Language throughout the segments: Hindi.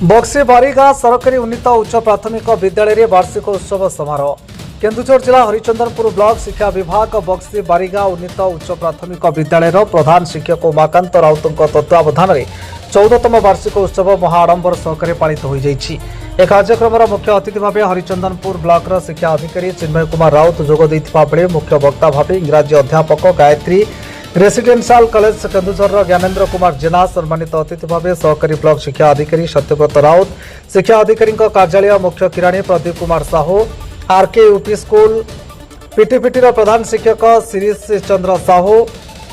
बक्सी बारीगाँ सरकारी उन्नीत उच्च प्राथमिक विद्यालय वार्षिक उत्सव समारोह। केन्दुझर जिला हरिचंदनपुर ब्लॉक शिक्षा विभाग बक्सी बारीगाँ उन्नीत उच्च प्राथमिक विद्यालय प्रधान शिक्षक उमाकांत राउत तत्वावधान में 14तम वार्षिक उत्सव महाआडंबर सहकारे पालित हो जाइछि। ए कार्यक्रम मुख्य अतिथि भाव हरिचंदनपुर ब्लॉक शिक्षा अधिकारी चिन्मय कुमार राउत जोग देइथिबा बेले मुख्य वक्ता भाव इंग्राजी अध्यापक गायत्री रेसिडेंशियल कॉलेज केन्दुझर ज्ञानेन्द्र कुमार जेना सम्मानित अतिथि भाव सहकारी ब्लॉक शिक्षा अधिकारी सत्यव्रत राउत शिक्षा अधिकारी कार्यालय मुख्य किराणी Pradeep Kumar Sahu RK UP school पीटीपीटी प्रधान शिक्षक शिरीष चंद्र साहू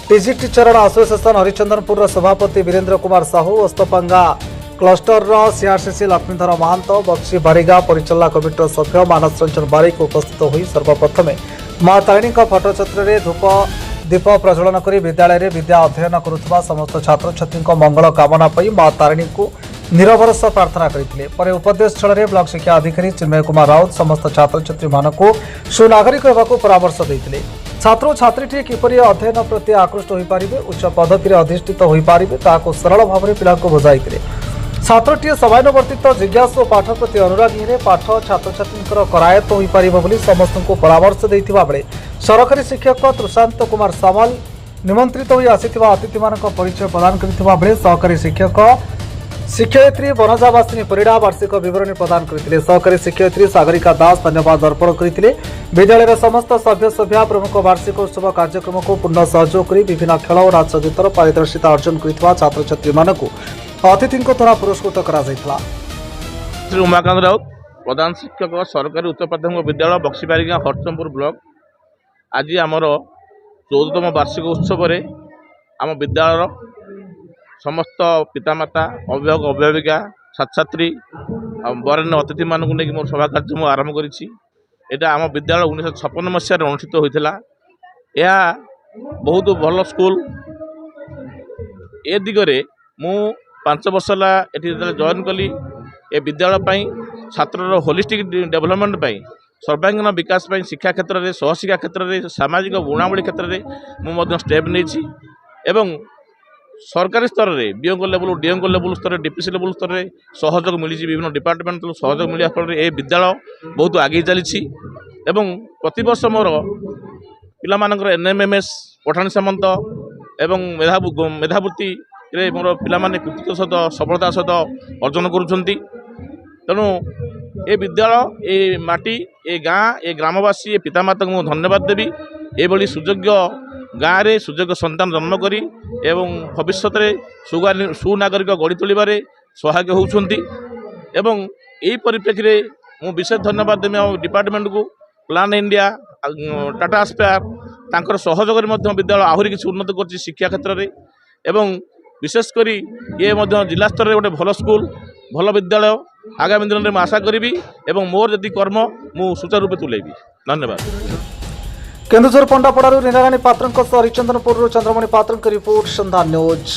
टीजीटी चरण एसोसिएशन हरिचंदनपुर सभापति वीरेन्द्र कुमार साहू ओस्तपांगा क्लस्टर सीआरसीसी लक्ष्मीधर महांत बक्सी बारीगाँ परिचालना कमिटर सभ्य मानस रंजन बारिक उपस्थित होई सर्वप्रथमे मां तारिणी फटोचित्र में धूप दीप प्रज्वलन कर विद्यालय में विद्या अध्ययन करुवा समस्त छात्र छात्री मंगल कामना पाई मां तारिणी को निरभरस प्रार्थना करते। पर उपदेश स्थल में ब्लॉक शिक्षा अधिकारी चिन्मय कुमार राउत समस्त छात्र छात्री मानक सुनागरिक होगा परामर्श देते। छात्र छात्री किपरि अध्ययन प्रति आकृष्ट हो पारे उच्च पदवी अधिष्ठित हो पारे ताकू सरल भाव में पिला बुझाई छात्रटी समयानुवर्तित जिज्ञासु और पाठ प्रति अनुरागी पाठ छात्र छात्री करायत्त हो पारे समस्त को परामर्श देता बेले सरकारी शिक्षक तृषांत कुमार सामल निमंत्रित हो आसिथिबा अतिथि मानक परिचय प्रदान करथिबा बेले सहकारी शिक्षक शिक्षयित्री वनजावासिनी परिड़ा वार्षिक विवरणी प्रदान करथिले। सहकारी शिक्षयित्री सागरिका दास धन्यवाद अर्पण करथिले। विद्यालय समस्त सभ्य सभ्या प्रमुख वार्षिक उत्सव कार्यक्रम को पूर्ण सहयोग कर विभिन्न खेल और नाच गीतर पारदर्शिता अर्जन करथिबा छात्र छात्री मानक अतिथि द्वारा पुरस्कृत करा जायतला। श्री उमाकांत राउत प्रधान शिक्षक सरकारी उच्च प्राथमिक विद्यालय बक्सी बारीगाँ हरिचंदनपुर ब्लॉक आज आमर 14तम वार्षिक उत्सव आम विद्यालय समस्त पितामाता अभिभावक अभिभाविका छात्र छात्री बरेण्य अतिथि मानक नहीं मोर सभा कार्य आरंभ करी। आम विद्यालय 1956 मसीह अनुष्ठित होता। यह बहुत भल स्कूल ए दिगरे मु 5 वर्ष है जॉइन कली ए विद्यालय छात्र होलिस्टिक डेवलपमेंट सर्वांगीन विकास शिक्षा क्षेत्र में सहशिक्षा क्षेत्र में सामाजिक गुणावली क्षेत्र में मुझे स्टेप नहीं सरकारी स्तर में बीओ लेवल डीओ लेवल स्तर डीपीसी लेवल स्तर में सहयोग मिली विभिन्न डिपार्टमेंट सहयोग मिलने फल ए विद्यालय बहुत आगे चली प्रति वर्ष मोर पिलामानकर एनएमएमएस पठाणी सामंत एवं मेधावृत्ति मोर पिलामाने कृतित्व सहित सफलता सहित अर्जन करुँच। तेणु ए विद्यालय ए माटी ए गाँ ए ग्रामवासी ए पितामाता को धन्यवाद देवी एभली सुयोग्य गाँव में सुयोग्य संतान जन्म करी एवं भविष्य में सुनागरिक गढ़ी तोलिबारे सहायक होउछंती। एवं यही परिप्रेक्षी में मु विशेष धन्यवाद देवी डिपार्टमेंट को प्लान इंडिया टाटा स्पेयर तांकर सहयोग में विद्यालय आहरी किसी उन्नत कर शिक्षा क्षेत्र में एवं विशेषकर ये जिला स्तर में गोटे भल स्कूल भल विद्यालय आगामी दिन में आशा करी एवं मोर यदि कर्म मु सुचारू रूपे तुलेबी। धन्यवाद। केन्दुझर पंडापड़ारू नीलाराणी पात्र हरिचंदनपुर चंद्रमणि पात्र रिपोर्ट संधान न्यूज।